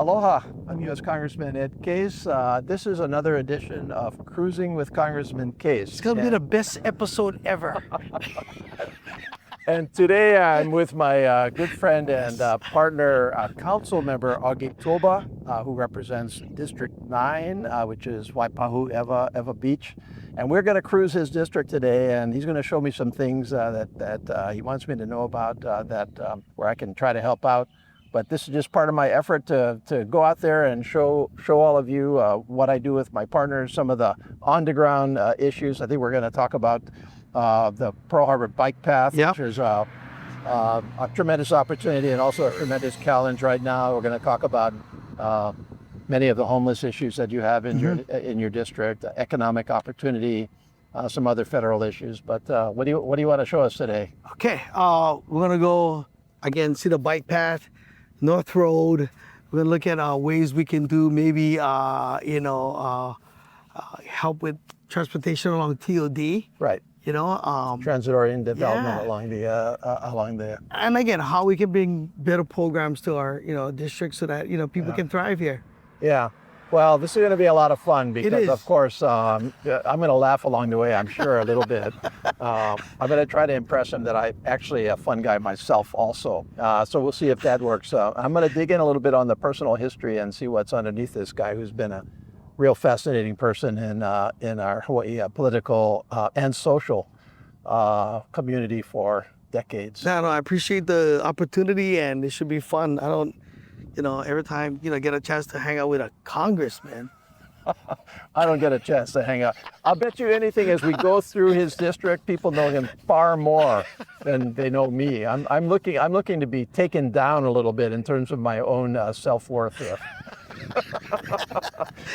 Aloha, I'm U.S. Congressman Ed Case. This is another edition of Cruising with Congressman Case. It's going to be the best episode ever. And today I'm with my good friend and partner, Councilmember Augie Tulba, who represents District 9, which is Waipahu, Ewa Beach. And we're going to cruise his district today, and he's going to show me some things that he wants me to know about where I can try to help out. But this is just part of my effort to go out there and show all of you what I do with my partners, some of the on-the-ground issues. I think we're going to talk about the Pearl Harbor bike path, Yep. which is a tremendous opportunity and also a tremendous challenge right now. We're going to talk about many of the homeless issues that you have in your district, economic opportunity, some other federal issues. But what do you want to show us today? Okay, we're going to go, again, see the bike path, North Road. We're going to look at ways we can do maybe, help with transportation along TOD. Right. Transit-oriented development along the. And again, how we can bring better programs to our, district so that, people can thrive here. Yeah. Well, this is going to be a lot of fun because, is. of course, I'm going to laugh along the way, I'm sure, a little bit. I'm going to try to impress him that I'm actually a fun guy myself also. So we'll see if that works. I'm going to dig in a little bit on the personal history and see what's underneath this guy who's been a real fascinating person in our Hawaii political and social community for decades. No, I appreciate the opportunity, and it should be fun. I don't, every time, get a chance to hang out with a congressman. I don't get a chance to hang out. I'll bet you anything as we go through his district, people know him far more than they know me. I'm looking to be taken down a little bit in terms of my own self-worth here.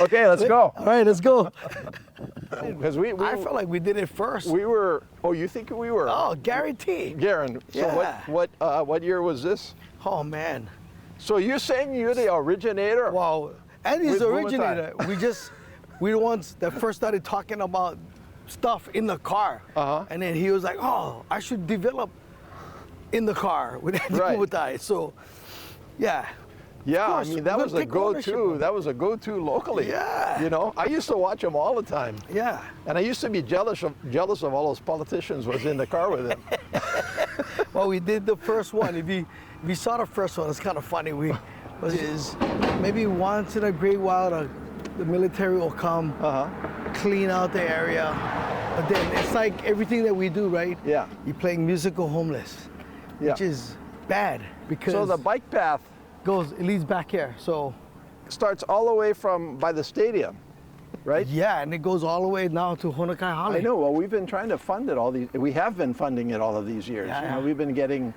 Okay, let's go. All right, let's go. Because I felt like we did it first. we were. Oh, you think we were? Oh, guaranteed. Garen. So Yeah. what year was this? Oh man. So you're saying you're the originator? Wow. And he's With the originator. We the ones that first started talking about stuff in the car. And then he was like, oh, I should develop in the car with that. So, yeah. Yeah, I course, mean that we're was gonna a take ownership go-to. of That was a go-to locally. Yeah. I used to watch him all the time. Yeah. And I used to be jealous of all those politicians was in the car with him. Well, we did the first one. If you saw the first one, it's kind of funny. Maybe once in a great while the military will come, clean out the area. But then it's like everything that we do, right? Yeah. You're playing musical homeless, which is bad because So the bike path it leads back here. So starts all the way by the stadium, right? yeah, and it goes all the way now to Honokai Hale. I know. Well, we've been trying to fund it we have been funding it all of these years. Yeah. We've been getting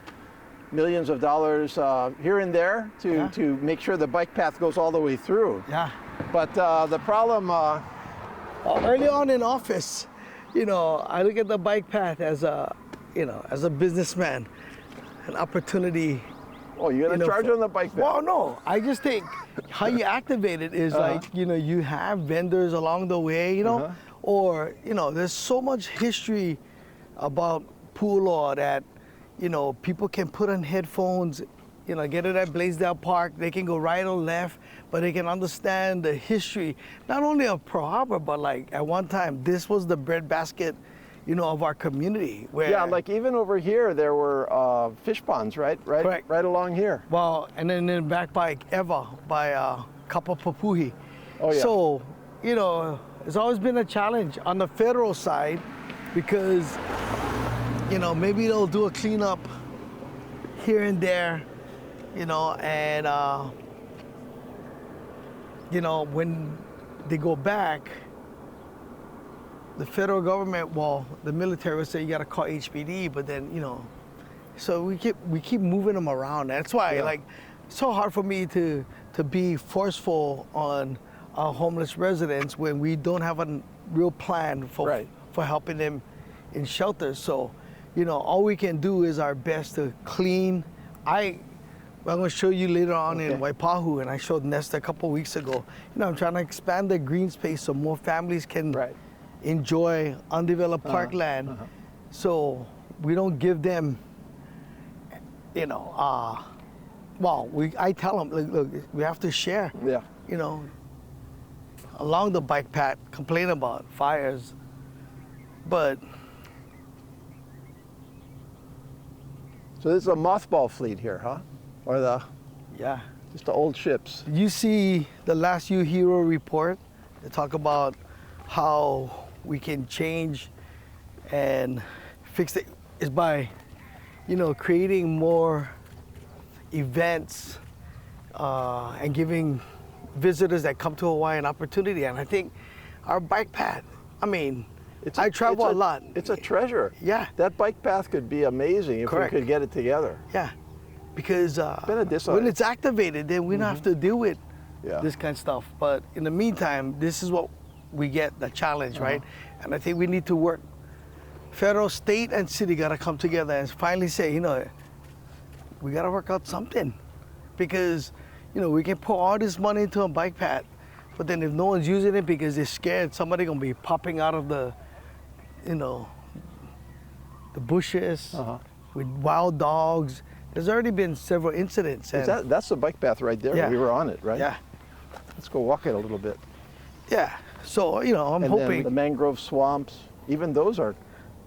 millions of dollars here and there to make sure the bike path goes all the way through. Yeah. But the problem, Early on in office, I look at the bike path as a businessman, an opportunity. oh, you got to charge on the bike path. Well, no, I just think how you activate it is like, you have vendors along the way, or, there's so much history about Pu'uloa that, people can put on headphones, get it at Blaisdell Park, they can go right or left, but they can understand the history, not only of Pearl Harbor, but like at one time, this was the breadbasket, of our community. Yeah, like even over here, there were fish ponds, right? Correct. Right along here. Well, and then back by Ewa, by Kapapapuhi. Oh, yeah. So, it's always been a challenge on the federal side because, maybe they'll do a cleanup here and there, and, when they go back, the federal government, the military would say you got to call HPD, but then, so we keep moving them around. That's why, it's so hard for me to be forceful on our homeless residents when we don't have a real plan for helping them in shelters. So, all we can do is our best to clean. I'm going to show you later on in Waipahu, and I showed Nesta a couple weeks ago. I'm trying to expand the green space so more families can enjoy undeveloped parkland. So we don't give them, well, I tell them, look, we have to share. Yeah. You know, along the bike path, complain about fires, but So this is a mothball fleet here, huh? Or yeah. just the old ships. You see the last U Hero report. They talk about how we can change and fix it is by, creating more events and giving visitors that come to Hawaii an opportunity. And I think our bike path, I travel a lot. It's a treasure. Yeah. That bike path could be amazing if Correct. we could get it together. Yeah, because when it's activated, then we don't have to deal with this kind of stuff. But in the meantime, this is what we get, the challenge, right? And I think we need to work. Federal, state, and city got to come together and finally say, we got to work out something. Because, we can put all this money into a bike path, but then if no one's using it because they're scared, somebody going to be popping out of the bushes with wild dogs. There's already been several incidents. That's the bike path right there. Yeah. We were on it, right? Yeah. Let's go walk it a little bit. Yeah. So, I'm And then hoping. the mangrove swamps, even those are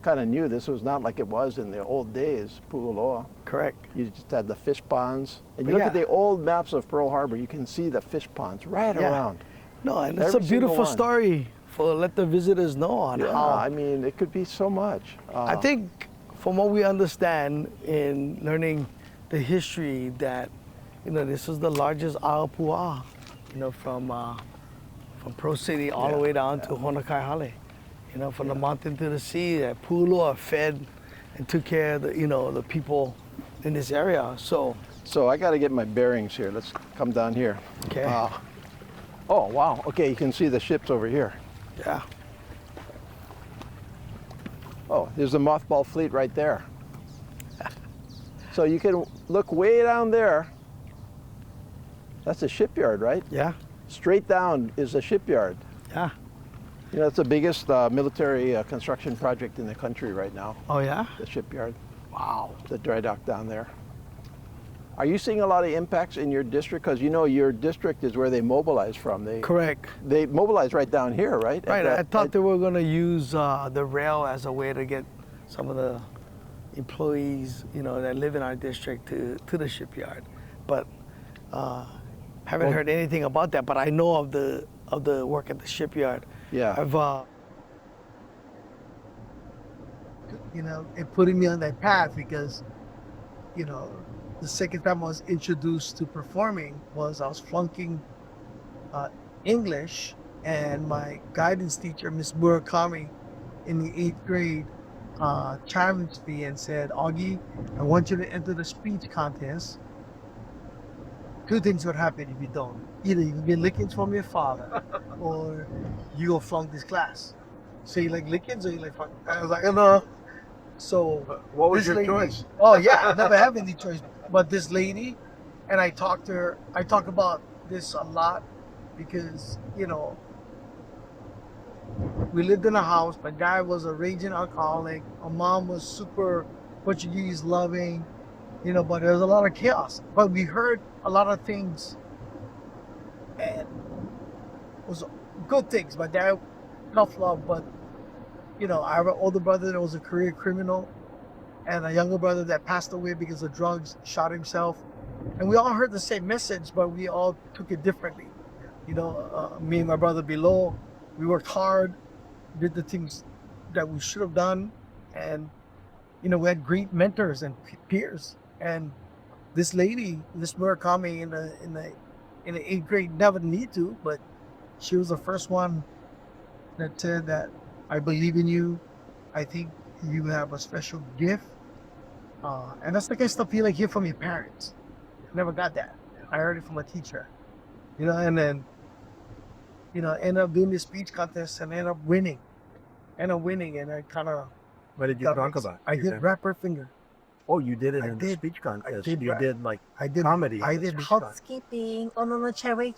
kind of new. This was not like it was in the old days, Pu'uloa. Correct. You just had the fish ponds. And you But look at the old maps of Pearl Harbor, you can see the fish ponds right around. No, and it's Every a single beautiful one. story for let the visitors know on how. It could be so much. I think from what we understand in learning the history that, this was the largest aopua, from Pro City all the way down to Honokai Hale. From the mountain to the sea, that Pu'uloa fed and took care of the people in this area. So I got to get my bearings here. Let's come down here. Okay. Oh, wow. Okay, you can see the ships over here. yeah. Oh, there's the mothball fleet right there. So you can look way down there. That's a shipyard, right? Yeah. Straight down is a shipyard. Yeah. It's the biggest military construction project in the country right now, Oh yeah. the shipyard, Wow. the dry dock down there. Are you seeing a lot of impacts in your district? Because your district is where they mobilize from. Correct. They mobilize right down here, right? Right. I thought they were going to use the rail as a way to get some of the employees, that live in our district to the shipyard, but haven't heard anything about that. But I know of the work at the shipyard. Yeah. I've it putting me on that path because, the second time I was introduced to performing was I was flunking English, and my guidance teacher, Miss Murakami, in the 8th grade, challenged me and said, Augie, I want you to enter the speech contest. 2 things would happen if you don't. Either you get lickings from your father or you go flunk this class. So you like lickings or you like flunk? I was like, no. So What was this your lady- choice? Oh yeah, I never have any choice. But this lady, and I talked to her, I talk about this a lot because, we lived in a house. My dad was a raging alcoholic. My mom was super Portuguese loving, but there was a lot of chaos. But we heard a lot of things, and it was good things. My dad, tough love, but I have an older brother that was a career criminal, and a younger brother that passed away because of drugs, shot himself. And we all heard the same message, but we all took it differently. Me and my brother below, we worked hard, did the things that we should have done, and we had great mentors and peers. And this lady, this Murakami in the 8th grade, never need to, but she was the first one that said that I believe in you. I think you have a special gift. And that's the kind of stuff you hear from your parents. Never got that. I heard it from a teacher. And then, end up doing this speech contest and end up winning. And I kind of... What did you talk about? I did rapper finger. Oh, you did it I in the did. speech contest. did You rap. did like I did comedy. I in the did speech contest. housekeeping. Oh no, cherry.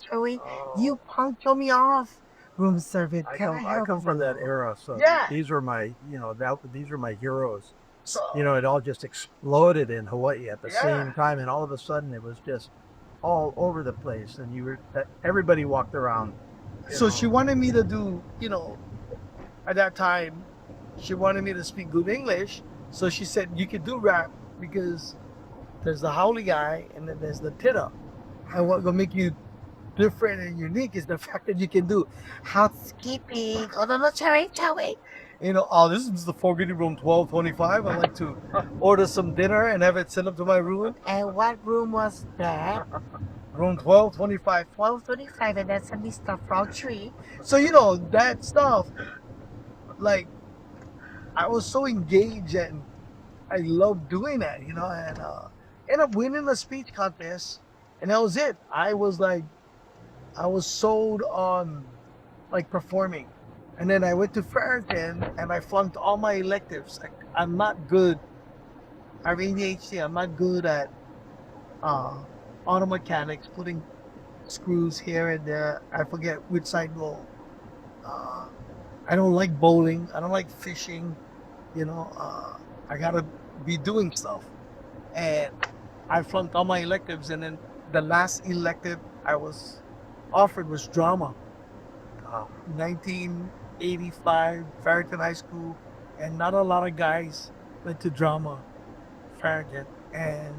You punctual me off. Room service. I come from that era, so Yeah. these are my, these are my heroes. you know, it all just exploded in Hawaii at the Yeah. same time, and all of a sudden it was just all over the place, and everybody walked around. So she wanted me to do, at that time, she wanted me to speak good English. So she said, you could do rap because there's the howly guy and then there's the titter. And what will make you different and unique is the fact that you can do housekeeping. Oh, no, sorry. Oh, this is the forbidden room 1225. I like to order some dinner and have it sent up to my room. And what room was that? Room 1225. 1225, and that's a Mr. Frog Tree. So, that stuff, like, I was so engaged and I loved doing that, and ended up winning a speech contest, and that was it. I was sold on, like, performing. And then I went to Farrington and I flunked all my electives. I'm not good. I have ADHD. I'm not good at auto mechanics, putting screws here and there. I forget which side go. I don't like bowling. I don't like fishing. I gotta be doing stuff. And I flunked all my electives. And then the last elective I was offered was drama. 1985, Farrington High School, and not a lot of guys went to drama, Farrington. And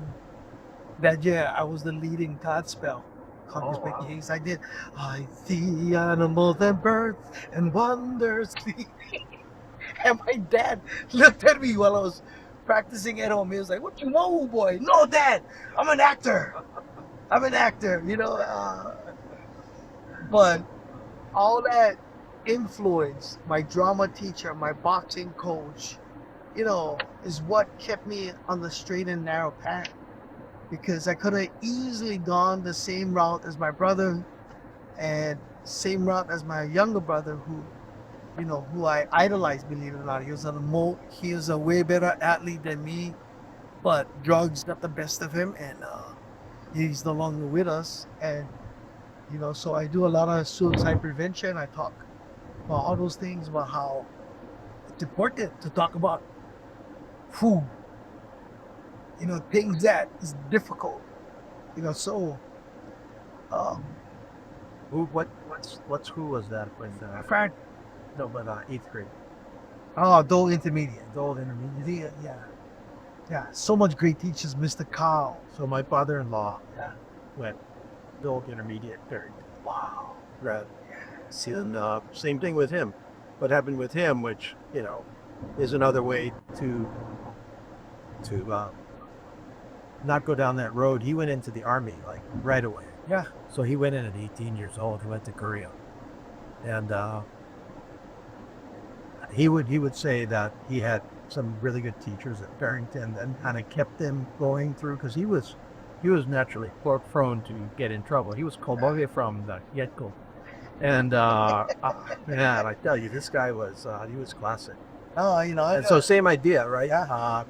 that year, I was the lead in Godspell. Congressman Hayes. I did. I see animals and birds and wonders. And my dad looked at me while I was practicing at home. He was like, "What you know, boy?" "No, Dad, I'm an actor. I'm an actor." But all that influence, my drama teacher, my boxing coach, is what kept me on the straight and narrow path. Because I could have easily gone the same route as my brother and same route as my younger brother who I idolized, believe it or not. He was a way better athlete than me, but drugs got the best of him, and he's no longer with us. And so I do a lot of suicide prevention. I talk about all those things, about how it's important to talk about food, things that is difficult, so Who was that when Frank, no, but 8th grade, Dole Intermediate. old intermediate. Yeah, so much great teachers, Mr. Carl. So my father-in-law Yeah. went adult intermediate third Wow. grad, and same thing with him. What happened with him, which is another way to not go down that road. He went into the army like right away. Yeah. So he went in at 18 years old. He went to Korea, and he would say that he had some really good teachers at Barrington and kind of kept them going through, because he was naturally prone to get in trouble. He was koboge from the get-go, and man, I tell you, this guy was he was classic. Oh, And so same idea, right? Yeah.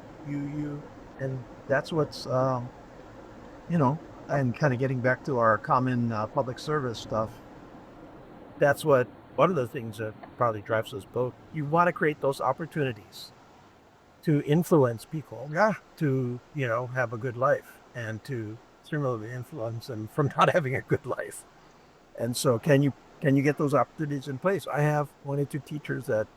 And that's what's and kind of getting back to our common public service stuff. That's one of the things that probably drives us both. You want to create those opportunities to influence people, to have a good life, and to similarly influence them from not having a good life. And so, can you get those opportunities in place? I have one or two teachers that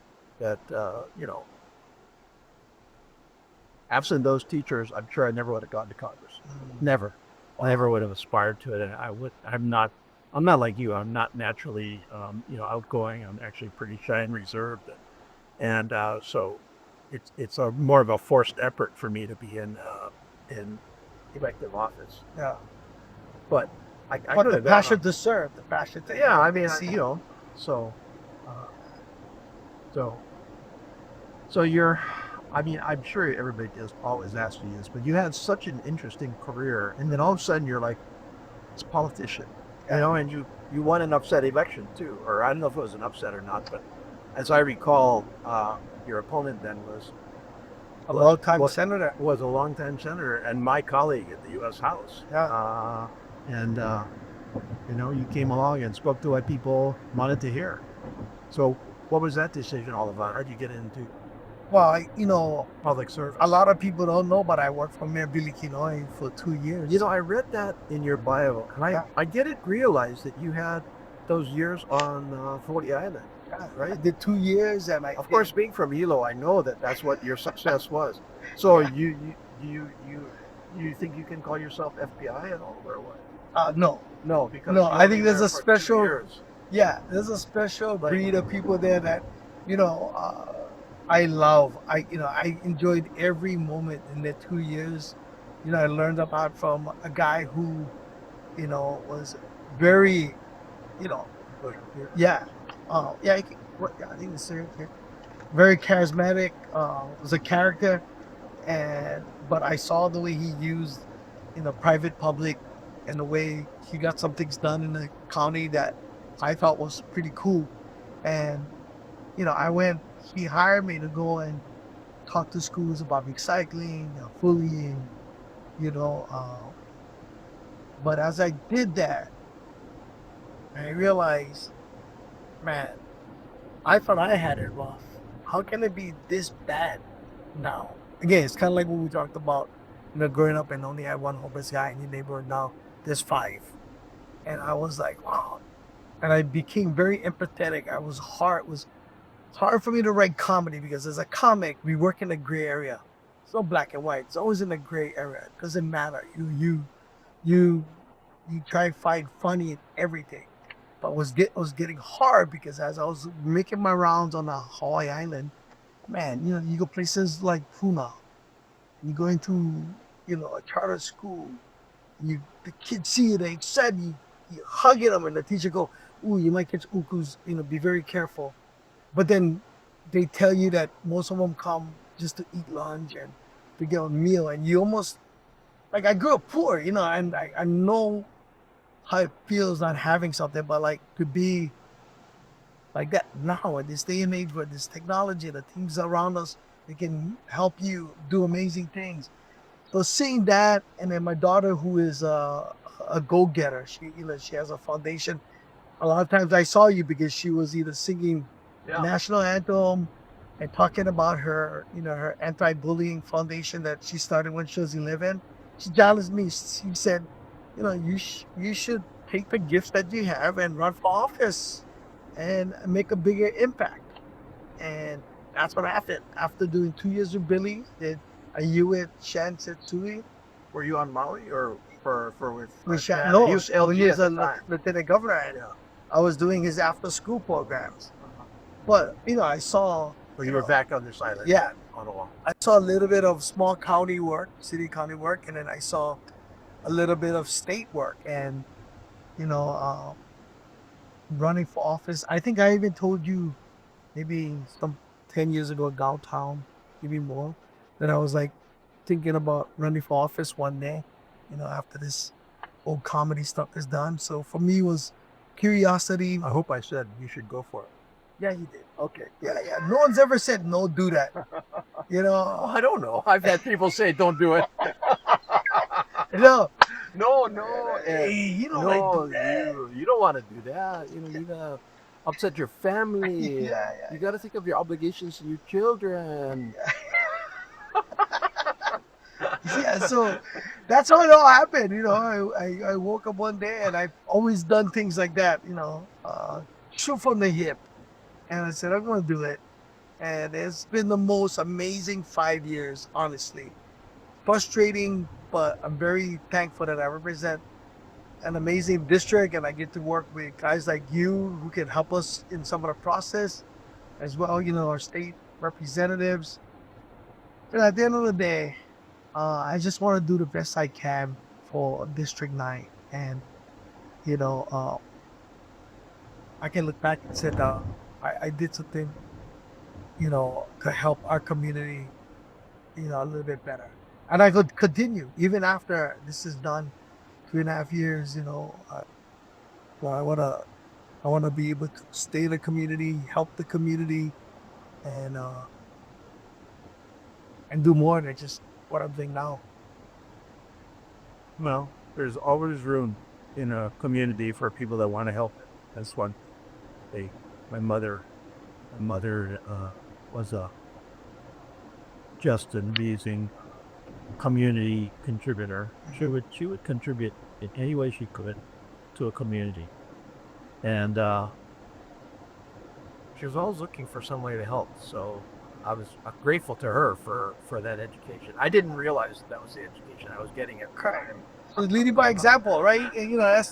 absent those teachers, I'm sure I never would have gotten to Congress. Never. I never would have aspired to it, and I'm not like you. I'm not naturally outgoing. I'm actually pretty shy and reserved, and so it's more of a forced effort for me to be in elective office. Yeah. But I But could the have passion to serve, the passion to yeah, I mean, see. So you're, I'm sure everybody just always asks you this, but you had such an interesting career, and then all of a sudden you're like this politician, and you won an upset election too, or I don't know if it was an upset or not, but as I recall, your opponent then was A long-time senator. was a longtime senator and my colleague at the U.S. House. Yeah. You came along and spoke to what people wanted to hear. So what was that decision all about? How did you get into Well, you know, public service. a lot of people don't know, but I worked for Mayor Billy Kinoy for 2 years. You know, I read that in your bio, and Yeah. I didn't realize that you had those years on 40 Island. Yeah, Right. I did 2 years, and I Of course, being from Hilo, I know that that's what your success was. So you think you can call yourself FBI at all, or what? no, No, because No, you I only think there's there a for 2 special- years. yeah, there's a special Like- breed of people there that, you know, I love. I enjoyed every moment in the 2 years. You know, I learned about from a guy who, you know, was very, you know, yeah, yeah, I think it's very charismatic. Was a character, but I saw the way he used, you know, private, public, and the way he got some things done in the county that I thought was pretty cool. And you know, he hired me to go and talk to schools about recycling, bullying, you know. But as I did that, I realized, man, I thought I had it rough. How can it be this bad now? Again, it's kind of like what we talked about, you know, growing up and only had one homeless guy in your neighborhood. Now there's 5. And I was like, wow. And I became very empathetic. It was hard for me to write comedy because as a comic, we work in a gray area. It's not black and white. It's always in a gray area. It doesn't matter. You try to find funny in everything. But it was getting hard because as I was making my rounds on the Hawaii Island, man, you know, you go places like Puna, you go into, you know, a charter school, the kids see you, they excited, you hugging them, and the teacher go, "Ooh, you might catch ukus, you know, be very careful." But then they tell you that most of them come just to eat lunch and to get a meal, and you almost, like, I grew up poor, you know, and I know how it feels not having something, but like to be like that now in this day and age with this technology, the things around us, they can help you do amazing things. So seeing that, and then my daughter who is a go-getter, she has a foundation. A lot of times I saw you because she was either singing national anthem and talking about her, you know, her anti-bullying foundation that she started when she was 11. She challenged me. She said, you know, you should take the gifts that you have and run for office and make a bigger impact. And that's what happened. After doing 2 years with Billy, did a year with Shan Setsui. Were you on Maui or for with Shan, no, he was when he LG was at a the time. lieutenant governor, and I was doing his after-school programs. But you know, I saw. Or you were back on this island? Yeah. On a wall. I saw a little bit of small county work, city county work, and then I saw a little bit of state work, and you know, running for office. I think I even told you maybe some 10 years ago downtown, maybe more, that I was like thinking about running for office one day, you know, after this old comedy stuff is done. So for me, it was curiosity. I hope I said you should go for it. Yeah, you did. Okay. Yeah. No one's ever said no, do that. You Well, know, I don't know. I've had people say don't do it. no, No, hey, you don't no, like do that. you don't want to do that. You know, you gotta upset your family. Yeah. You gotta think of your obligations to your children. Yeah, so that's how it all happened. You know, I woke up one day and I've always done things like that, you know, shoot from the hip. And I said, I'm going to do it. And it's been the most amazing 5 years, honestly. Frustrating, but I'm very thankful that I represent an amazing district and I get to work with guys like you who can help us in some of the process as well, you know, our state representatives. But at the end of the day, I just want to do the best I can for District 9. And, you know, I can look back and say that I did something, you know, to help our community, you know, a little bit better. And I could continue even after this is done, 2.5 years, you know. Well, I wanna be able to stay in the community, help the community, and do more than just what I'm doing now. Well, there's always room in a community for people that want to help. That's one thing. My mother was a just an amazing community contributor. She would contribute in any way she could to a community, and she was always looking for some way to help. So I was grateful to her for that education. I didn't realize that was the education I was getting at. Correct. So leading by example, right? And, you know, that's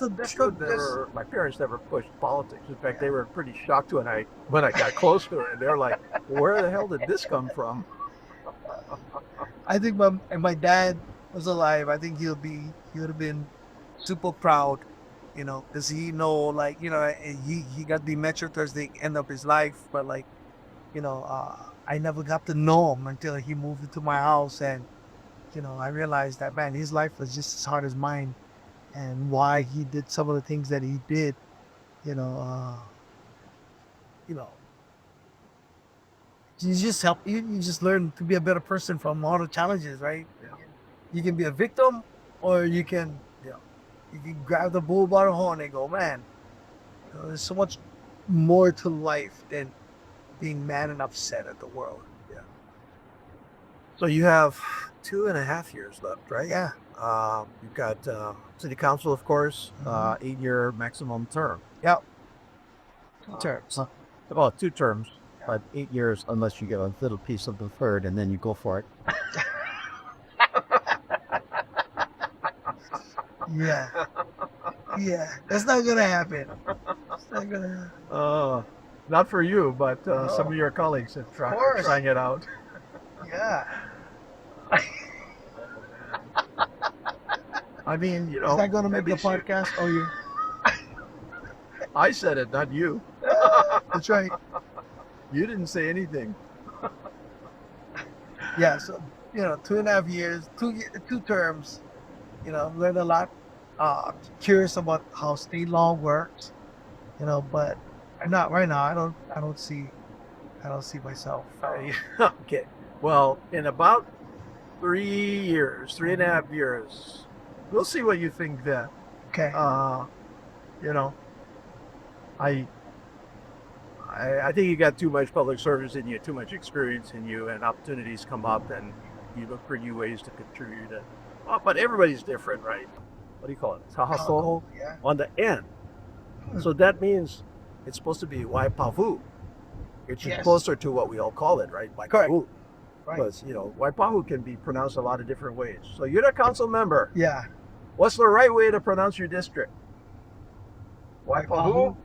My parents never pushed politics. In fact, they were pretty shocked when I got close to her. And they're like, "Where the hell did this come from?" I think if my dad was alive, I think he would have been super proud, you know, because he know, like, you know, he got dementia towards the end of his life, but like, you know, I never got to know him until he moved into my house, and you know, I realized that, man, his life was just as hard as mine, and why he did some of the things that he did, you know, you just help you just learn to be a better person from all the challenges, right? Yeah. You can be a victim, or you can, you know, you can grab the bull by the horn and go, man, you know, there's so much more to life than being mad and upset at the world. Yeah. So you have 2.5 years left, right? Yeah. You've got city council, of course, 8-year maximum term. Yep. 2 terms. Well, 2 terms, but 8 years unless you get a little piece of the third, and then you go for it. Yeah. Yeah. That's not gonna happen. It's not gonna happen. Not for you, but some of your colleagues have tried course. trying it out. Yeah. I mean, you Is know, that gonna make maybe the podcast? Oh, you. I said it, not you. That's right. You didn't say anything. Yeah. So, you know, 2.5 years, 2 terms. You know, learned a lot. Curious about how state law works. You know, but not right now. I don't see myself. Okay. Well, in about 3.5 years, we'll see what you think then. Okay. You know, I think you got too much public service in you, too much experience in you, and opportunities come up, and you look for new ways to contribute. But everybody's different, right? What do you call it? Tahaso Yeah. on the end. So that means it's supposed to be Waipahu, which is Yes. closer to what we all call it, right? Correct. Waipahu. Right. Because, you know, Waipahu can be pronounced a lot of different ways. So you're the council member. Yeah. What's the right way to pronounce your district? Waipahu?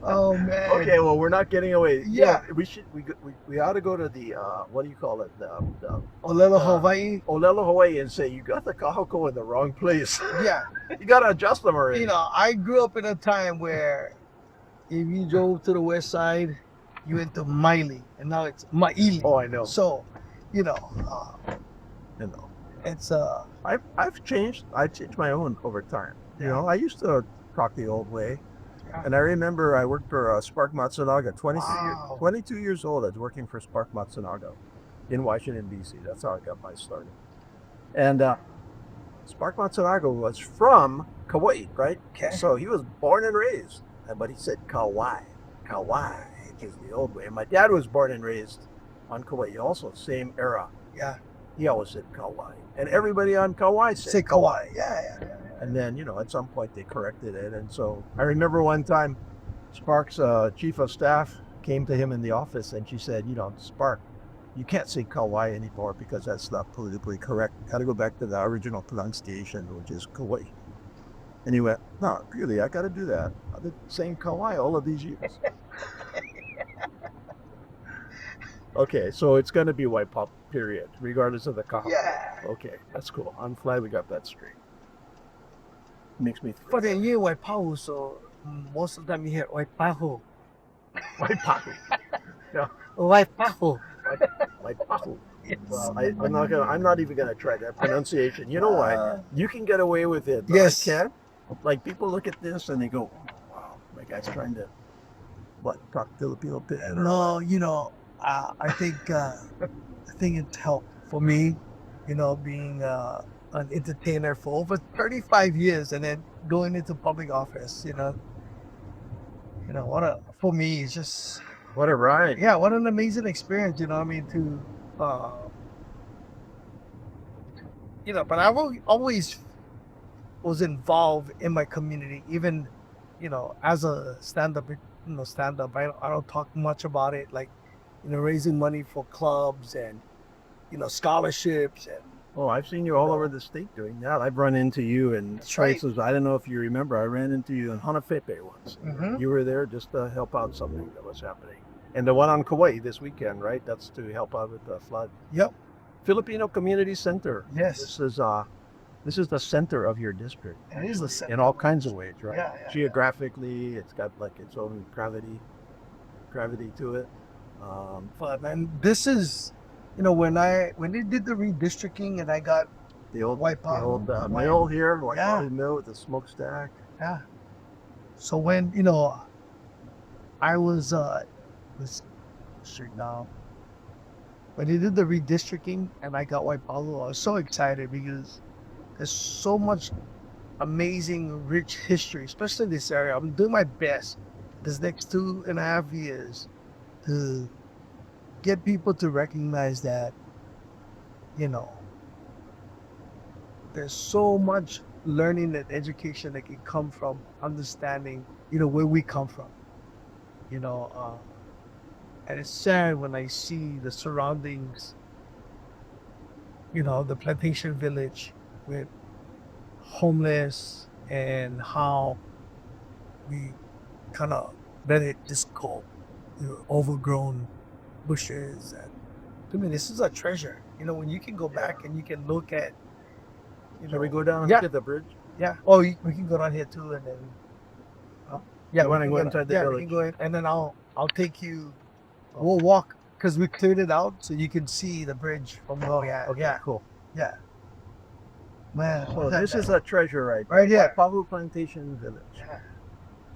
Oh man. Okay, well, we're not getting away. Yeah. We ought to go to the, what do you call it? The Olelo, Hawaii. Olelo, Hawaii, and say, you got the kahako in the wrong place. Yeah. You got to adjust them already. You know, I grew up in a time where if you drove to the west side, you went to Miley, and now it's Maili. Oh, I know. So, you know, You know. it's I've changed my own over time. You Yeah. know, I used to talk the old way. Yeah. And I remember I worked for Spark Matsunaga, Wow. 22 years old. I was working for Spark Matsunaga in Washington, D.C. That's how I got my start. And Spark Matsunaga was from Kauai, right? Okay. So he was born and raised, but he said Kauai, is the old way. And my dad was born and raised on Kauai, also same era. yeah. He always said Kauai, and everybody on Kauai said Say Kauai. Yeah. And then, you know, at some point they corrected it. And so I remember one time Spark's chief of staff came to him in the office, and she said, you know, Spark, you can't say Kauai anymore because that's not politically correct. Got to go back to the original pronunciation, which is Kauai. And he went, no, really, I got to do that. I've been saying Kauai all of these years. Okay, so it's going to be Waipahu, period, regardless of the kaha. Yeah. Okay, that's cool. I'm glad we got that straight. Makes me But then you Waipahu, so most of the time you hear Waipahu. Waipahu. Waipahu. Waipahu. Well, I'm not even gonna try that pronunciation. You know why? You can get away with it. But Yes. I can't. Like, people look at this and they go, "Wow, my guy's trying to talk Filipino bit." No, you know, I think it helped for me, you know, being an entertainer for over 35 years, and then going into public office. You know, for me, it's just What a ride. Yeah, what an amazing experience, you know what I mean, but I've always was involved in my community, even, as a stand-up, I don't talk much about it, like, raising money for clubs and, scholarships and, Oh, I've seen you all over the state doing that. I've run into you in That's right. places. I don't know if you remember. I ran into you in Hanafepe once. Mhm. You were there just to help out something that was happening. And the one on Kauai this weekend, right? That's to help out with the flood. Yep. Filipino Community Center. Yes. This is the center of your district It is the center. in all kinds of ways, right? Yeah. Geographically, it's got like its own gravity to it. But man, this is, when they did the redistricting and I got The old White Pahu. the old mill here, White Yeah. Pahu mill with the smokestack. Yeah. So when, I was let's straight now. When they did the redistricting and I got White Pahu, I was so excited because there's so much amazing, rich history, especially in this area. I'm doing my best this next 2.5 years to get people to recognize that, there's so much learning and education that can come from understanding, where we come from. And it's sad when I see the surroundings, the plantation village with homeless and how we kind of let it just go, overgrown bushes. And to me, this is a treasure. When you can go back and you can look at, Shall we go down and Yeah. look at the bridge? Yeah. Oh, we can go down here too, and then. Yeah, You we wanna can go down- inside the yeah, we village? can go in, and then I'll take you. We'll walk because we cleared it out, so you can see the bridge from where we at. Okay, Yeah, cool. yeah. Man, So this is a treasure Right here. Pahu Plantation Village. Yeah.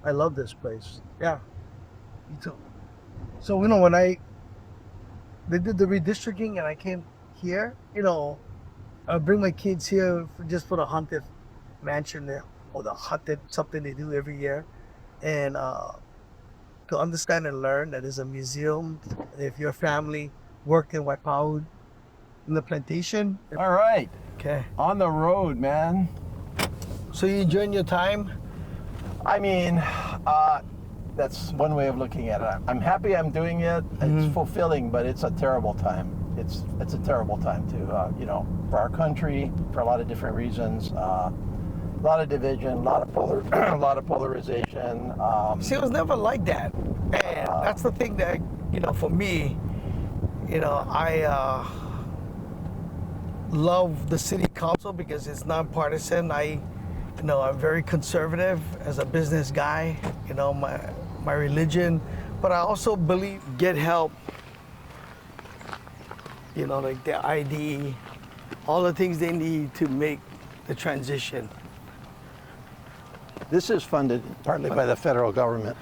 I love this place. Yeah, me too. So when they did the redistricting and I came here, I bring my kids here just for the haunted mansion there, or the haunted something they do every year, and to understand and learn that there's a museum. If your family worked in Waipahu in the plantation, All right. okay. On the road, man. So you enjoying your time? I mean, that's one way of looking at it. I'm happy I'm doing it. It's fulfilling, but it's a terrible time. It's a terrible time to, for our country, for a lot of different reasons. A lot of division, a lot of polarization. See, it was never like that. And that's the thing that, for me, I love the city council because it's nonpartisan. I'm very conservative as a business guy, my religion, but I also believe get help, like the ID, all the things they need to make the transition. This is funded partly by the federal government.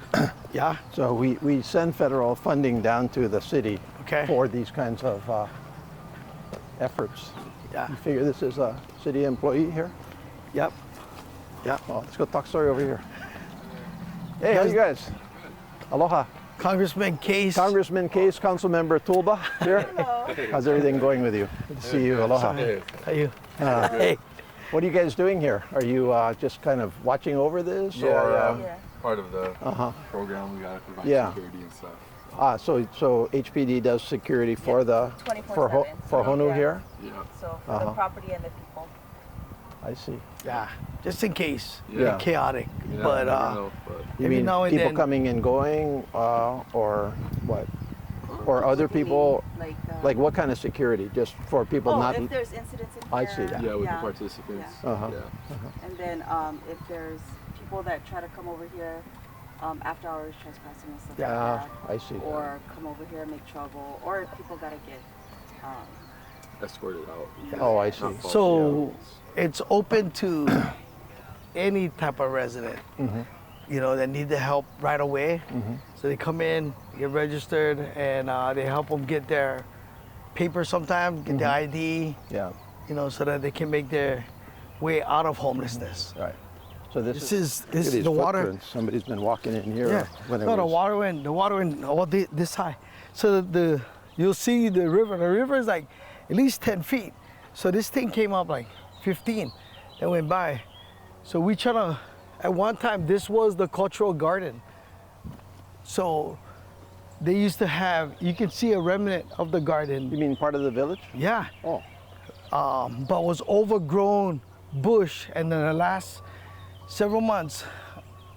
Yeah? So we send federal funding down to the city Okay. for these kinds of efforts. Yeah. You figure this is a city employee here? Yep. Yeah. Well, let's go talk story over here. Hey, how you guys? Aloha. Congressman Case. Congressman Case, Councilmember Tulba here. How's everything going with you? Good to see you. Aloha. How you? Hey. What are you guys doing here? Are you just kind of watching over this? Yeah, or, yeah. Part of the program, we gotta provide Yeah. security and stuff. So HPD does security for the 24/7. for Honu Yeah. here? Yeah. So for the property and the people. I see. Yeah, just in case. Yeah. Chaotic. Yeah, but you never know, but You Every mean now and people then- coming and going, or what? Or other people? Like what kind of security? Just for people not? if there's incidents in I here. see, yeah. yeah, with the participants. Yeah. Uh-huh. Yeah. And then if there's people that try to come over here after hours trespassing and stuff Yeah, like that. I see. Or come over here and make trouble. Or if people gotta get Escorted out. Oh, I see. Not fault, So it's open to any type of resident, that need the help right away. So they come in, get registered, and they help them get their paper sometimes, get their ID, Yeah. so that they can make their way out of homelessness. Right. So This look at is these the water. footprints. Somebody's been walking in here. Yeah. When it No, was, the water went all this high. So you'll see the river. The river is like at least 10 feet. So this thing came up like 15 that went by. So we try to, at one time, this was the cultural garden. So they used to have, you can see a remnant of the garden. you mean part of the village? Yeah. Oh, But was overgrown bush. And then the last several months,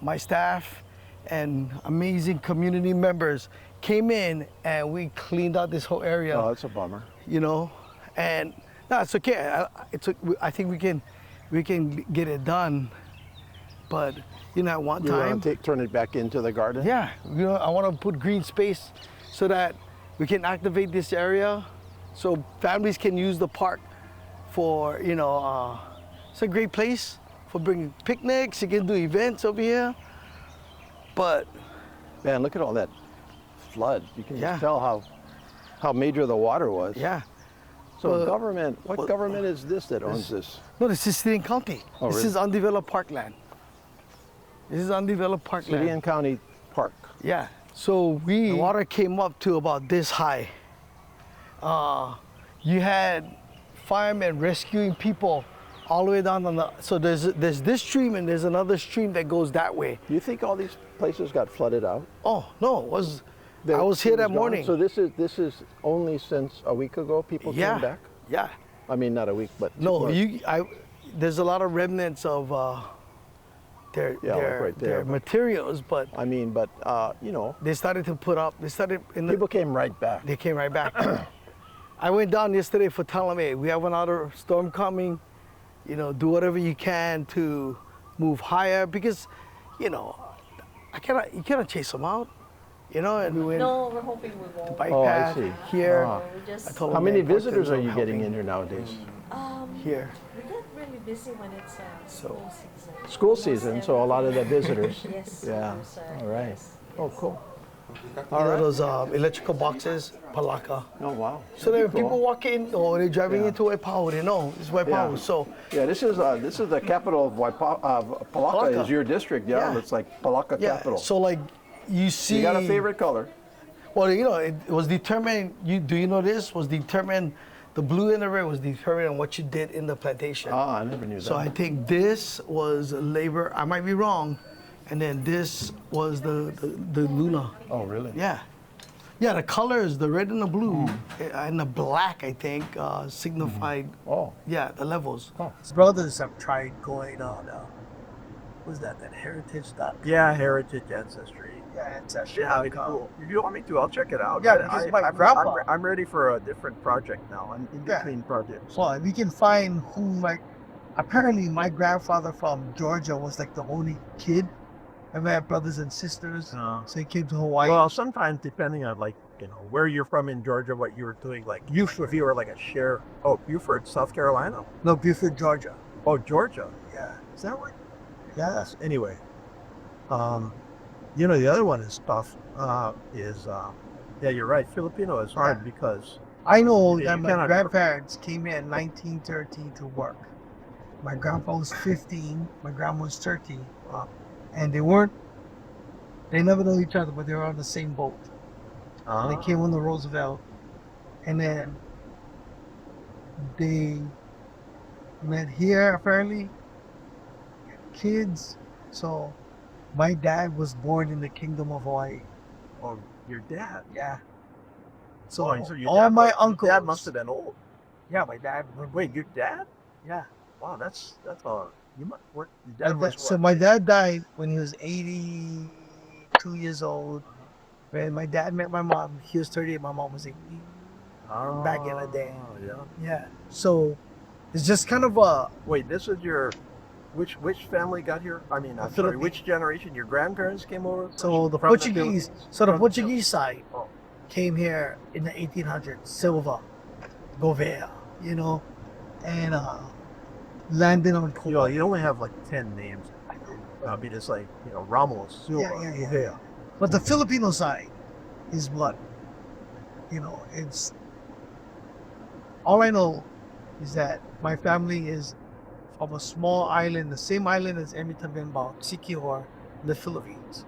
my staff and amazing community members came in and we cleaned out this whole area. oh, that's a bummer. You know, and no, it's okay. I think we can get it done. But at one You time, want to turn it back into the garden? yeah, I want to put green space so that we can activate this area, so families can use the park for it's a great place for bringing picnics. You can do events over here. But Man, look at all that flood. You can Yeah. just tell how major the water was. yeah, So Well, government, what well, government is this that owns this? no, this is city and county. Oh, This really? is undeveloped parkland. This is undeveloped parkland. City and County Park. Yeah. So the water came up to about this high. You had firemen rescuing people all the way down on the. So there's this stream and there's another stream that goes that way. Do you think all these places got flooded out? Oh no, I was here It that gone? morning. So this is only since a week ago people yeah. came back? Yeah. I mean, not a week, but No, well, there's a lot of remnants of their Yeah, like right there, their but- materials, but I mean, but they started to put up. They started in the. people came right back. They came right back. I went down yesterday for tell them, hey, we have another storm coming. Do whatever you can to move higher because, you cannot chase them out. And we went No, we're hoping we won't. bypass see. here. Ah. We just I told How them, many man, visitors are Portland's you not getting helping. in here nowadays? Here. we get really busy when it's school season. School season, so a lot of the visitors. Yes. Yeah. others are- All right. yes. Oh, cool. Those electrical boxes, palaka. Oh, wow. So That'd then be cool. people walk in or they're driving Yeah. into Waipahu, they know it's Waipahu. Yeah. So Yeah, this is the capital of Palaka Palaka. is your district. Yeah, Yeah. it's like Palaka yeah, capital. so like you see. You got a favorite color? Well, it was determined. Do you know this was determined? The blue and the red was determined on what you did in the plantation. Ah, I never knew that. So I think this was labor. I might be wrong, and then this was the Luna. Oh, really? Yeah, yeah. The colors, the red and the blue, and the black, I think, signified. Oh. Yeah, the levels. His brothers have tried going on, what's that heritage dot? Yeah, heritage ancestry. Yeah, it's actually Yeah, it'd be cool. If you want me to, I'll check it out. Yeah, because my grandpa- I'm ready for a different project now. I'm in Yeah. between projects. Well, we can find who apparently my grandfather from Georgia was like the only kid. And we had brothers and sisters. So he came to Hawaii. Well, sometimes depending on where you're from in Georgia, what you were doing, like if you were like a share. Oh, Beaufort, South Carolina. no, Beaufort, Georgia. Oh, Georgia. Yeah. Is that right? Yeah. Yes. Anyway, the other one is tough. Yeah, you're right. Filipino is hard because I know Yeah, that you my cannot- grandparents came here in 1913 to work. My grandpa was 15, my grandma was 13. And they never know each other, but they were on the same boat. They came on the Roosevelt, and then they met here apparently. Kids. So my dad was born in the Kingdom of Hawaii. Oh, your dad. Yeah. So Oh, so your all dad my your uncles. Dad must have been old. Yeah, my dad. Wait, your dad? Yeah. Wow, that's you must work. Your dad was So what? my dad died when he was 82 years old. When my dad met my mom, he was 38. My mom was 80. back in the day. Oh, yeah. Yeah. So it's just kind of a Wait, this is your which family got here? I mean, I'm sorry, Philippine. which generation? Your grandparents came over? so the From Portuguese. So the from Portuguese side Oh. came here in the 1800s. Silva, Gouveia, and landed on Cuba. You only have like 10 names. I mean, it's like Ramos, Silva, Yeah. Gouveia. But the Filipino side is blood. It's all I know is that my family is of a small island, the same island as Amitabimba, Siquijor, in the Philippines.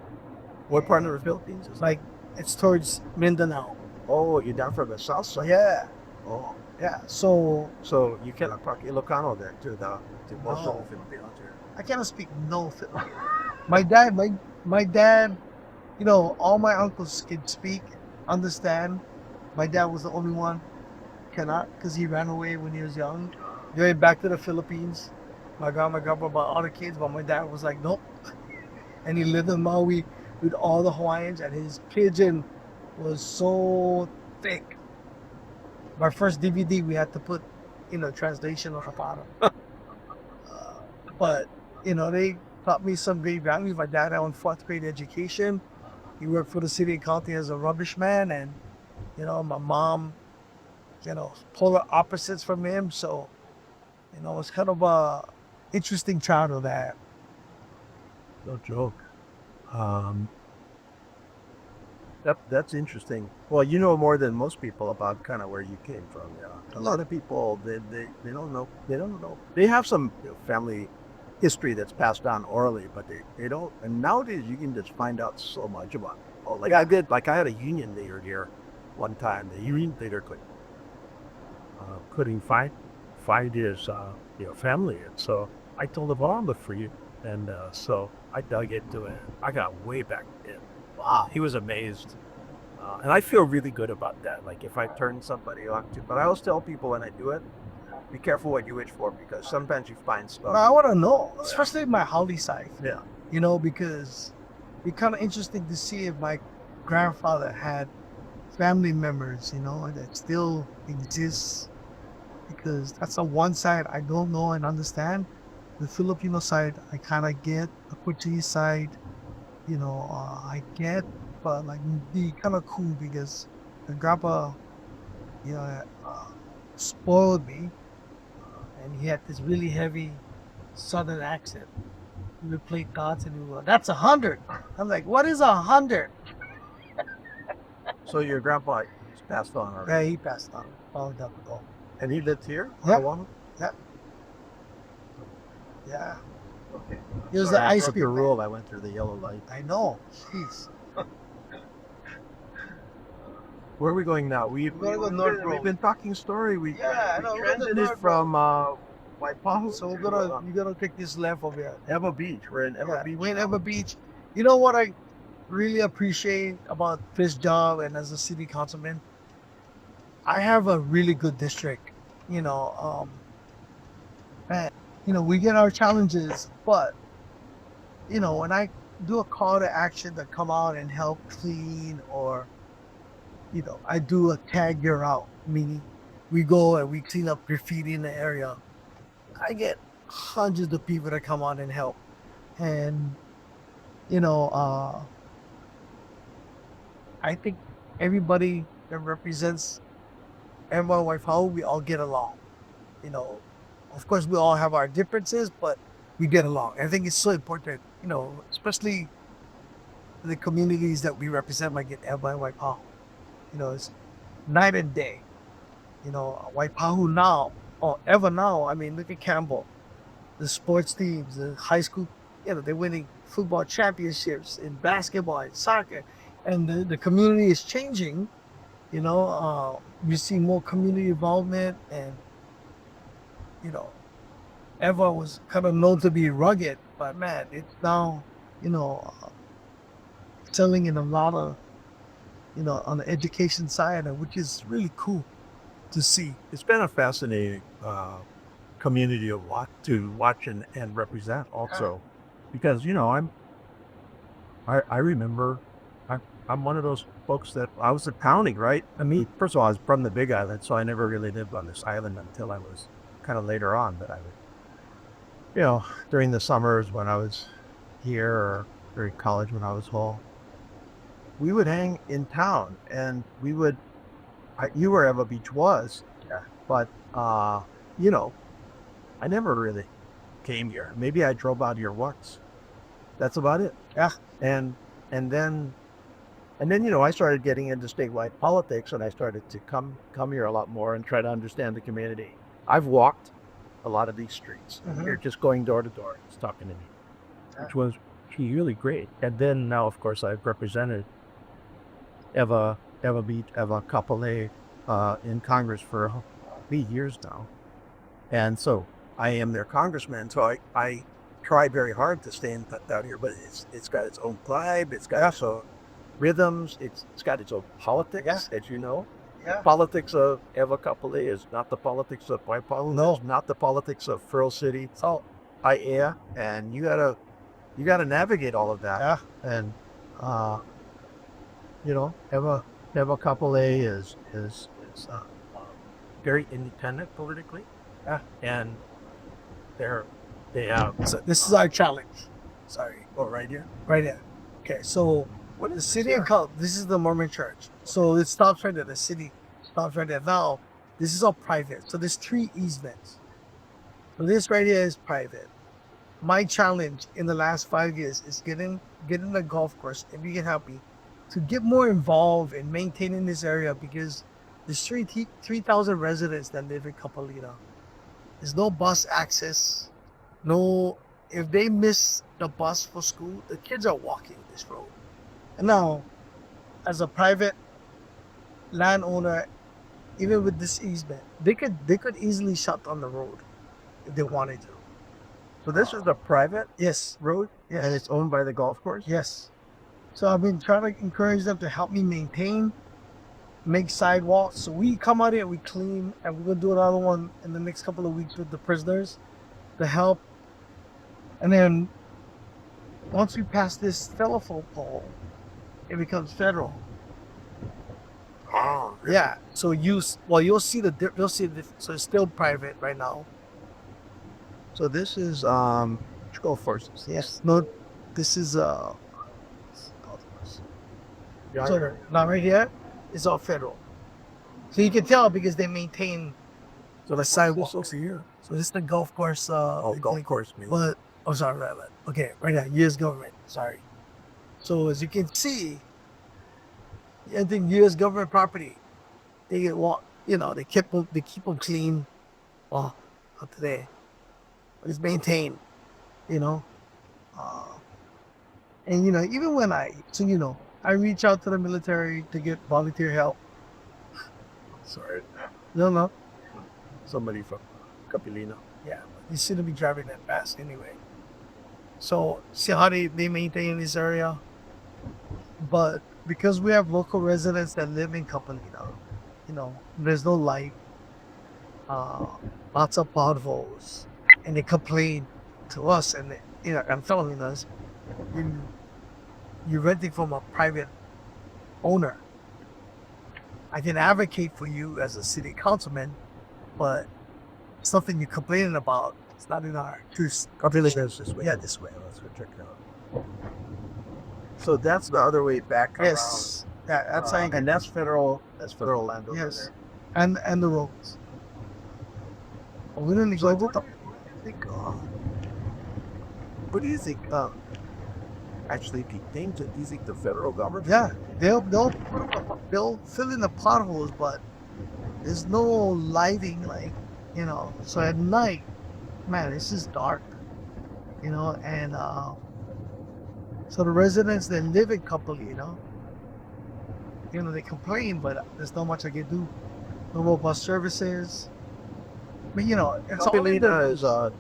What part of the Philippines is Like it's towards Mindanao. Oh, you're down from the south side. Yeah, Oh, yeah. So so you cannot talk Ilocano there to most of No. the Filipinos here. I cannot speak no Filipino. My dad, you know, all my uncles can speak, understand. My dad was the only one cannot because he ran away when he was young. He went back to the Philippines. My grandpa brought all the kids, but my dad was like, nope. And he lived in Maui with all the Hawaiians, and his pidgin was so thick. My first DVD, we had to put, translation on the bottom. But, they taught me some great values. My dad had on fourth grade education. He worked for the city and county as a rubbish man. And, my mom, polar opposites from him. So, it's kind of a interesting childhood that. No joke. Um, that's interesting. Well, you know more than most people about kind of where you came from. Yeah, a lot of people they don't know. They don't know. They have some family history that's passed down orally, but they don't. And nowadays you can just find out so much about it. Oh, like I had a union leader here one time. The union leader couldn't find his family, and so I told him, "Oh, I'll look for you." And so I dug into it. I got way back in. Wow, he was amazed. And I feel really good about that. Like if I turn somebody on to, but I always tell people when I do it, be careful what you wish for because sometimes you find stuff. I want to know, especially my Holly side. Yeah. Because it's kind of interesting to see if my grandfather had family members, that still exists. Because that's the one side I don't know and understand. The Filipino side, I kind of get. The Portuguese side, I get. But like, be kind of cool because the grandpa, spoiled me. And he had this really heavy southern accent. We would play cards and he would go, "That's 100." I'm like, "What is 100?" So your grandpa is passed on already. Yeah, he passed on. Followed up with all. And he lived here? Yep. Oahu? Yeah. Okay. He was Sorry, the I ice broke cream your man. rule. I went through the yellow light. I know. Jeez. Where are we going now? We're gonna go North Road. We've been talking story. We Yeah, I know. We're gonna transited North from Waipahu. So we're gonna take this left over here. Eva Beach. We're in Eva Beach. We're in now. Eva Beach. You know what I really appreciate about this job and as a city councilman? I have a really good district. Man, we get our challenges, but when I do a call to action to come out and help clean or I do a tag you're out, meaning we go and we clean up graffiti in the area. I get hundreds of people that come out and help. And, I think everybody that represents Waipahu, we all get along. Of course, we all have our differences, but we get along. I think it's so important, especially the communities that we represent, like in Eva and Waipahu. It's night and day. Waipahu now, or Eva now, I mean, look at Campbell. The sports teams, the high school, they're winning football championships in basketball and soccer. And the community is changing. We see more community involvement and, Eva was kind of known to be rugged, but man, it's now, selling in a lot of, on the education side, which is really cool to see. It's been a fascinating community to watch and represent also, because I remember I'm one of those folks that I was accounting, right? I mean, first of all, I was from the Big Island, so I never really lived on this island until I was kind of later on. But I would, during the summers when I was here or during college when I was home, we would hang in town and we would, you were Eva Beach was, yeah. But, I never really came here. Maybe I drove out here once. That's about it. Yeah. And then, I started getting into statewide politics and I started to come here a lot more and try to understand the community. I've walked a lot of these streets. Mhm. They're just going door to door, just talking to me, which was really great. And then now, of course, I've represented Eva Beach, Eva Kapolei in Congress for 8 years now. And so I am their congressman. So I try very hard to stay down here, but it's got its own vibe. It's got its own rhythms. It's got its own politics, as you know. Yeah. Politics of Eva Kapolei is not the politics of Waipahu. No, it's not the politics of Pearl City. It's all Aiea, and you gotta navigate all of that. Yeah. And Eva Kapolei is very independent politically. Yeah. And they have So this is our challenge. sorry, oh right here. Right here. Okay, so What the is city this of Cal, this is the Mormon church. So it stops right there. The city stops right there. Now, this is all private. So there's 3 easements. So this right here is private. My challenge in the last 5 years is getting the golf course, if you can help me, to get more involved in maintaining this area because there's 3,000 residents that live in Kapalina. There's no bus access. No, if they miss the bus for school, the kids are walking this road. And now, as a private landowner, even with this easement, they could easily shut down the road if they wanted to. So this is a private Yes, road, yes, and it's owned by the golf course. yes. So I've been trying to encourage them to help me maintain, make sidewalks. So we come out here, we clean, and we're gonna do another one in the next couple of weeks with the prisoners to help. And then once we pass this telephone pole, it becomes federal. Oh, Yeah. So you'll see so it's still private right now. So this is golf courses. Yes. No, this is so now right here is all federal. So you can tell because they maintain the sidewalks. here. So this is the golf course. Golf course. But sorry, right. Okay, right now, U.S. government. Sorry. So as you can see, I think U.S. government property, they get they keep them clean. Well, not today, but it's maintained. And even when I reach out to the military to get volunteer help. Sorry, No. somebody from Capilino. Yeah, you shouldn't be driving that fast anyway. So see how they maintain this area. But because we have local residents that live in Kapalina, there's no light, lots of potholes, and they complain to us, and I'm telling us, you're renting from a private owner. I can advocate for you as a city councilman, but something you're complaining about, it's not in our truth. Capilino this way. Yeah. This way. Let's go check it out. So that's the other way back. Yes. Yeah, that's how you and that's federal. That's federal land over Yes. there. And the roads. Well, we don't So neglect it. I think. What do you think? Actually, if you named it, do you think the federal government? Yeah, they'll fill in the potholes, but there's no lighting, So at night, man, it's just dark, and so the residents that live in Kapalina, they complain, but there's not much I can do. No more bus services. But it's all in Capilina is a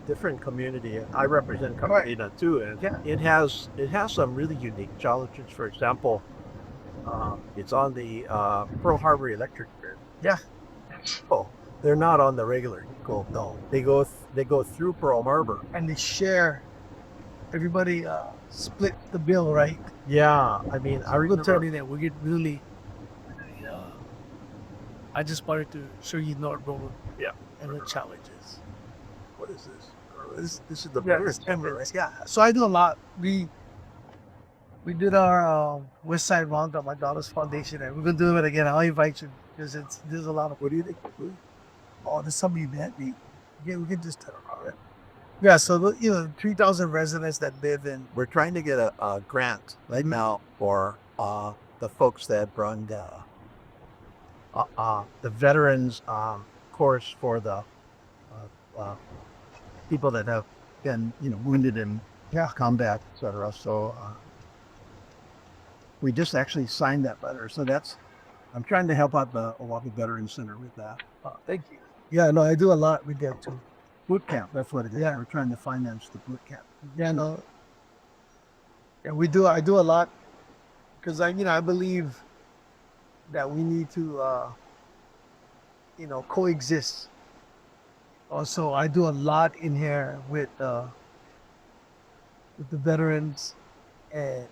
different community. I represent Capilina too, and Yeah. it has some really unique challenges. For example, it's on the Pearl Harbor electric grid. Yeah. Oh, they're not on the regular grid. No, they go through Pearl Harbor. and they share. Everybody split the bill, right? Yeah, I mean, I I will tell remember. you that we get really. I just wanted to show you North Road. Yeah. And the challenges. What is this? This is the Yeah, Paris it's Chamber, right? Yeah. So I do a lot. We did our West Side Roundup, my daughter's foundation, and we're gonna do it again. I'll invite you because there's a lot of. What do you think? There's some event. We can just tell about it. Yeah. So 3,000 residents that live in. We're trying to get a grant right now for the folks that run the veterans course for the people that have been, wounded in combat, et cetera. So we just actually signed that letter. So I'm trying to help out the Oahu Veterans Center with that. Thank you. Yeah, no, I do a lot with them too. Boot camp, that's what it is. Yeah. We're trying to finance the boot camp. Yeah, no. Yeah, I do a lot because I believe that we need to, coexist. Also, I do a lot in here with the veterans, and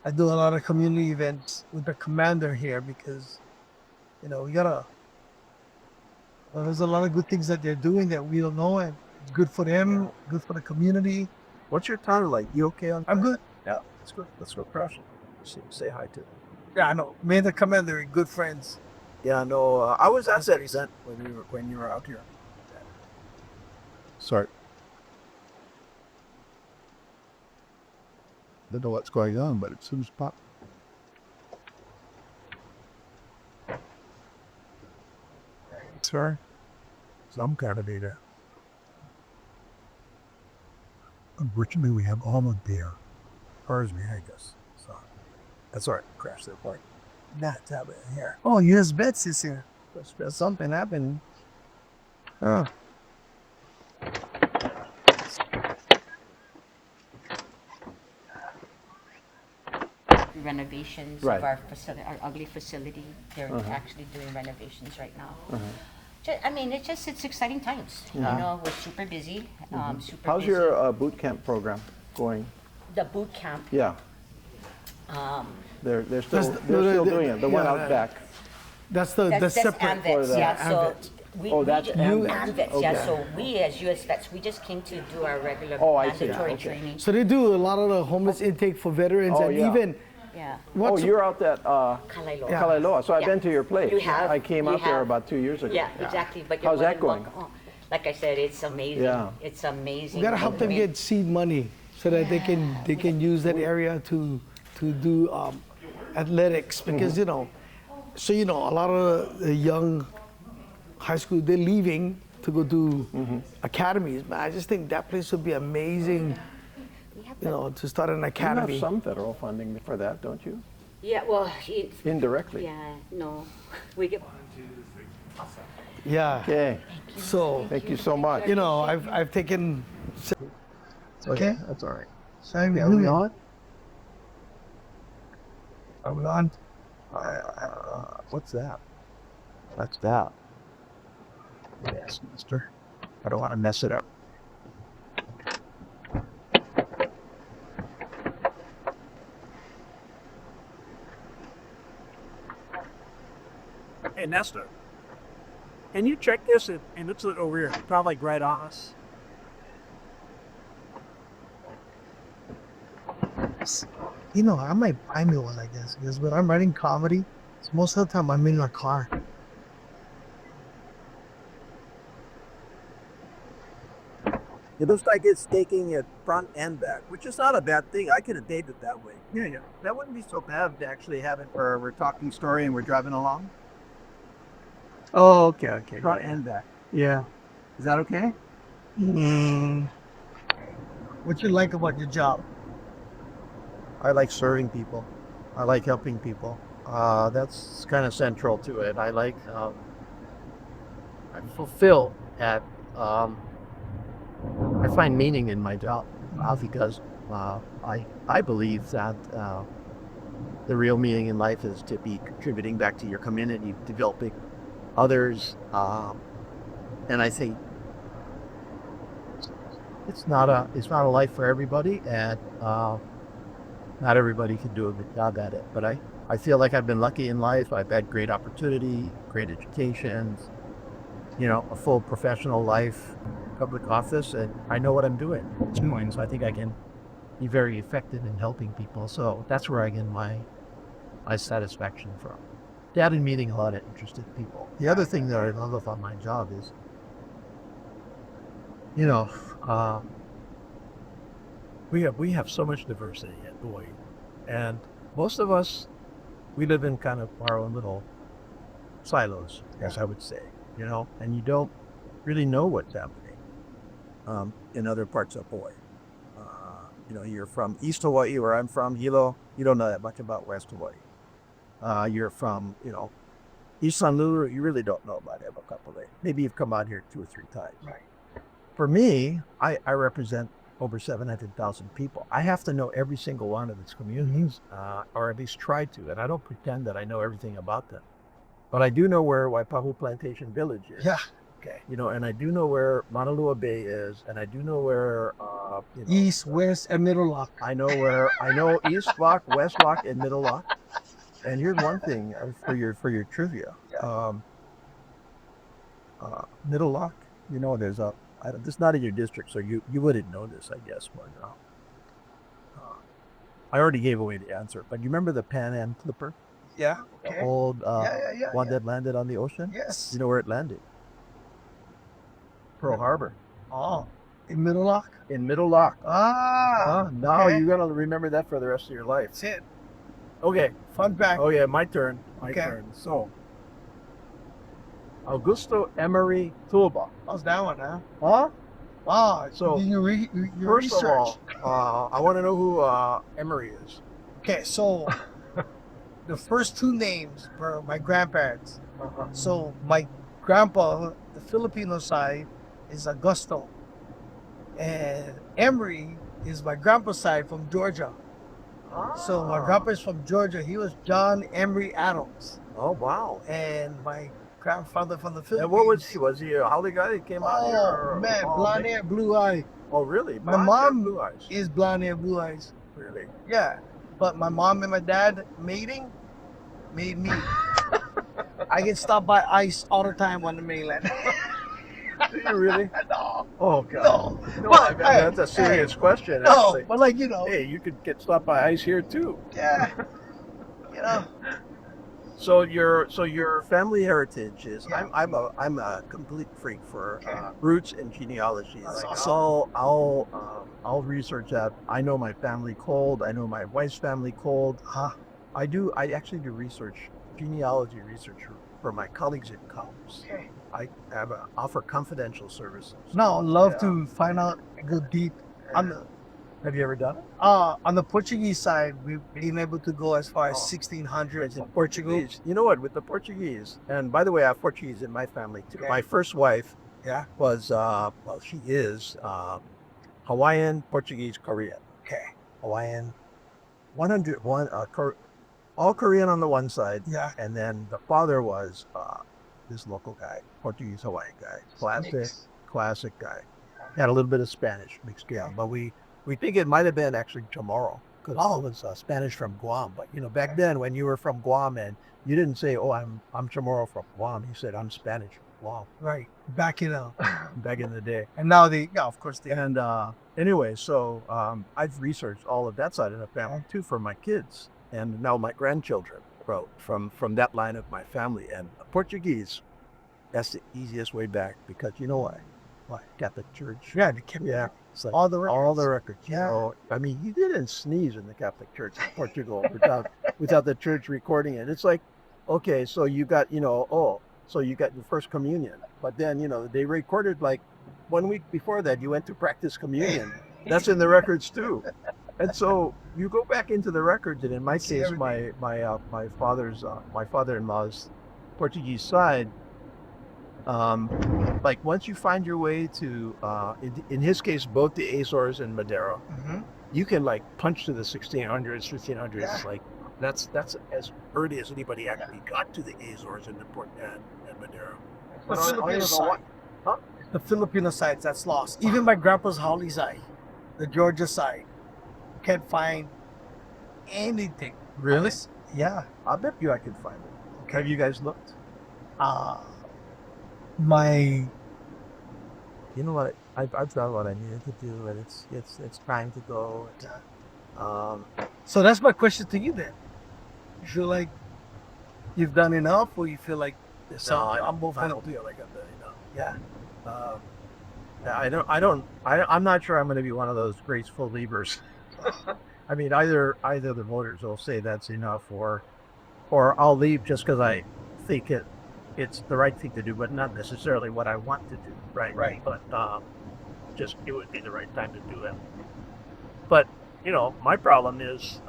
I do a lot of community events with the commander here because, we gotta. There's a lot of good things that they're doing that we don't know, and it's good for them, good for the community. What's your town like? You okay on? I'm good. Yeah, that's good. Let's go crush it. Say hi to them. Yeah, I know. Me and the commander are good friends. Yeah, no, I was at that event when you were out here. Sorry. Don't know what's going on, but it seems pop. Sorry? Some kind of data. Unfortunately, we have armored there. Cars behind us. So that's all right. Crash that part. Not happening here. Oh, US Bets is here. There's something happening. Oh. Renovations Right. of our facility, our ugly facility. They're actually doing renovations right now. It's exciting times. We're super busy. Super How's busy. your boot camp program going? The boot camp? Yeah, Um, they're still That's- doing it. The one yeah, out back. That's the that's separate. AMVETS, the- yeah. So AMVETS. Oh, that's AMVETS. AMVETS, yeah. Okay. So we as US vets, we just came to do our regular Oh, I see. mandatory Okay. training. So they do a lot of the homeless intake for veterans, Oh, and yeah. even Yeah. Oh, you're out at Kalailoa. Kalailoa. So I've Yeah. been to your place. You have. I came You out there have. about 2 years ago. Yeah, exactly. But you're How's more that than going? welcome. Oh, like I said, it's amazing. Yeah. It's amazing. we gotta help them get seed money so that they can use that area to do athletics because a lot of the young high school they're leaving to go do academies. Man, I just think that place would be amazing. We have To start an You have academy. some federal funding for that, don't you? Yeah, well, Indirectly. yeah, no. We get Yeah. Okay. So Thank you so much. I've taken. Okay. That's all right. Sorry, Yeah, are we on? Are we on? What's that? What's that? Yes, mister. I don't want to mess it up. Hey, Nestor, can you check this? It looks like over here, probably like right on us. I might buy me one like this because when I'm writing comedy, most of the time I'm in a car. It looks like it's taking it front and back, which is not a bad thing. I could have dated it that way. Yeah. That wouldn't be so bad to actually have it where we're talking story and we're driving along. Oh, okay. Front and back. Yeah. Is that okay? What you like about your job? I like serving people. I like helping people. That's kind of central to it. I'm fulfilled at, I find meaning in my job because I believe that the real meaning in life is to be contributing back to your community, developing others, and I think it's not a life for everybody, and not everybody can do a good job at it. But I feel like I've been lucky in life. I've had great opportunity, great education, a full professional life, public office, and I know what I'm doing. So I think I can be very effective in helping people. So that's where I get my satisfaction from. That and meeting a lot of interested people. The other thing that I love about my job is, we have so much diversity at Bowie, and most of us, we live in kind of our own little silos, as I would say, and you don't really know what's happening. in other parts of Hawaii. You're from East Hawaii, where I'm from, Hilo. You don't know that much about West Hawaii. You're from, East Honolulu. You really don't know about Ewa Kapolei. Maybe you've come out here 2 or 3 times. Right. For me, I represent over 700,000 people. I have to know every single one of its communities, or at least try to. And I don't pretend that I know everything about them. But I do know where Waipahu Plantation Village is. Yeah. Okay. And I do know where Manalua Bay is, and I do know where East, West, and Middle Lock. I know East Lock, West Lock, and Middle Lock. And here's one thing for your trivia. Middle Lock, there's this is not in your district, so you wouldn't know this, I guess. But I already gave away the answer. But you remember the Pan Am Clipper? Yeah. The Okay. old one yeah. that landed on the ocean? Yes. You know where it landed? Pearl Harbor. Oh, in Middle Lock. In Middle Lock. Now okay. you're going to remember that for the rest of your life. That's it. Okay. Fun fact. Oh, yeah, my turn. My Okay. turn. So, Augusto Emery Tulba. How's that one, huh? Huh? Wow. So, your First research. of all, I want to know who Emery is. Okay, so the first 2 names were my grandparents. So my grandpa, the Filipino side, is Augusto. And Emery is my grandpa's side from Georgia. So my grandpa is from Georgia. He was John Emery Adams. Oh, wow. And my grandfather from the Philippines. And what was he? Was he a Holly guy that came out here? Oh, man, blonde hair, blue eye. Oh, really? My Blonde hair, mom blue eyes. is blonde hair, blue eyes. Really? Yeah. But my mom and my dad made me. I get stopped by ICE all the time on the mainland. Do you really? No. Oh, God. No. No, I mean, that's a serious question. No, Actually. but like, Hey, you could get stopped by ICE here, too. yeah. So your family heritage is Yeah. I'm a complete freak for Okay. roots and genealogy. That's Like, awesome. I'll research that. I know my family cold. I know my wife's family cold. I actually do genealogy research for my colleagues in Commerce. Okay. I offer confidential services. No, love Yeah. to find out, go deep. Have you ever done it? On the Portuguese side, we've been able to go as far as 1600s in Portugal. Portuguese. You know what? With the Portuguese, and by the way, I have Portuguese in my family too. Okay. My first wife Yeah. was she is Hawaiian, Portuguese, Korean. Okay. Hawaiian, 101, all Korean on the one side, Yeah. and then the father was this local guy, Portuguese Hawaiian guy, classic guy. Had a little bit of Spanish mixed in, but we think it might have been actually Chamorro, because it was Spanish from Guam. But back then when you were from Guam and you didn't say, "Oh, I'm Chamorro from Guam," you said, "I'm Spanish from Guam." Right. Back in Back in the day. and now of course they. And anyway, so I've researched all of that side of the family too for my kids, and now my grandchildren from that line of my family. And Portuguese, that's the easiest way back, because you know why? Why? Catholic Church. Yeah, they kept It's like all the records. all the records. Yeah. So, I mean, you didn't sneeze in the Catholic Church in Portugal without the church recording it. It's like, okay, so you got so you got your first communion, but then they recorded like 1 week before that you went to practice communion. That's in the records too. And so you go back into the records, and in my See case, my father-in-law's Portuguese side, like once you find your way to, in his case, both the Azores and Madeira, Mhm. you can like punch to the 1600s, 1500s. Yeah. Like that's as early as anybody actually got to the Azores and Madeira. The But on Filipino the side. one- Huh? The Filipino side, that's lost. Even my grandpa's Holly side, the Georgia side, can't find anything. Really? Yeah. I bet you I can find it. Have you guys looked? My You know what? I've done what I needed to do, and it's trying to go. So that's my question to you then. You feel like you've done enough, or you feel like there's something? I'm moving I on. don't feel like I've done enough. Yeah. I'm not sure I'm going to be one of those graceful leavers. I mean, either the voters will say that's enough, or I'll leave just because I think it's the right thing to do, but not necessarily what I want to do. Right. Right. But it would be the right time to do it. But my problem is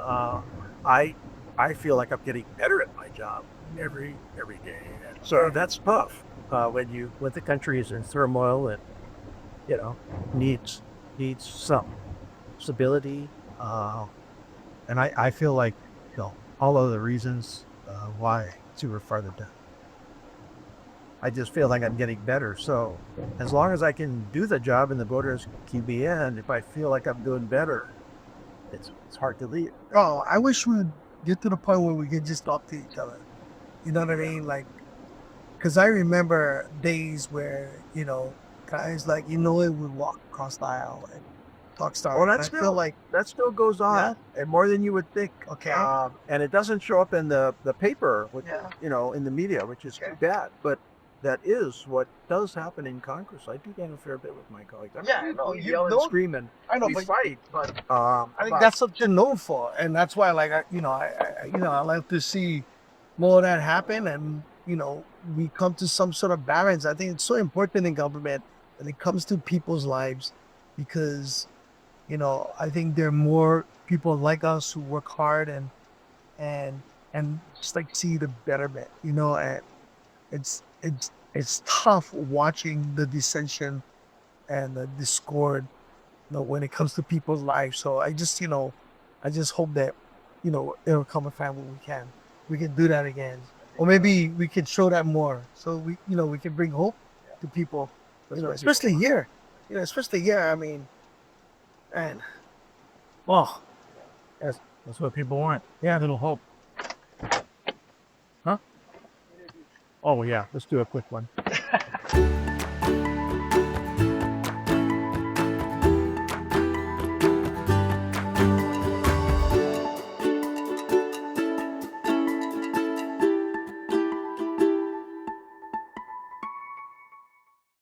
I feel like I'm getting better at my job every day. And so that's tough when the country is in turmoil and needs some stability. And I feel like all of the reasons why we're farther down. I just feel like I'm getting better. So as long as I can do the job and the voters keep me in, if I feel like I'm doing better, it's hard to leave. Oh, I wish we would get to the point where we could just talk to each other. You know what I mean? Like, because I remember days where, guys like, it would walk across the aisle and talk stuff. Well, I feel like, that still goes on, and more than you would think. okay. And it doesn't show up in the paper, which, Yeah. in the media, which is too bad. But that is what does happen in Congress. I do that a fair bit with my colleagues. I know. We yell and scream and I know, we but fight, but I think that's what you're known for, and that's why, like, I like to see more of that happen, and we come to some sort of balance. I think it's so important in government when it comes to people's lives, because I think there are more people like us who work hard and just like see the betterment, and it's tough watching the dissension and the discord, when it comes to people's lives. So I just hope that, it'll come a time when we can do that again, or maybe we can show that more. So we can bring hope to people, especially here. I mean, and Well, that's what people want. Yeah, a little hope. Huh? Oh, yeah. Let's do a quick one.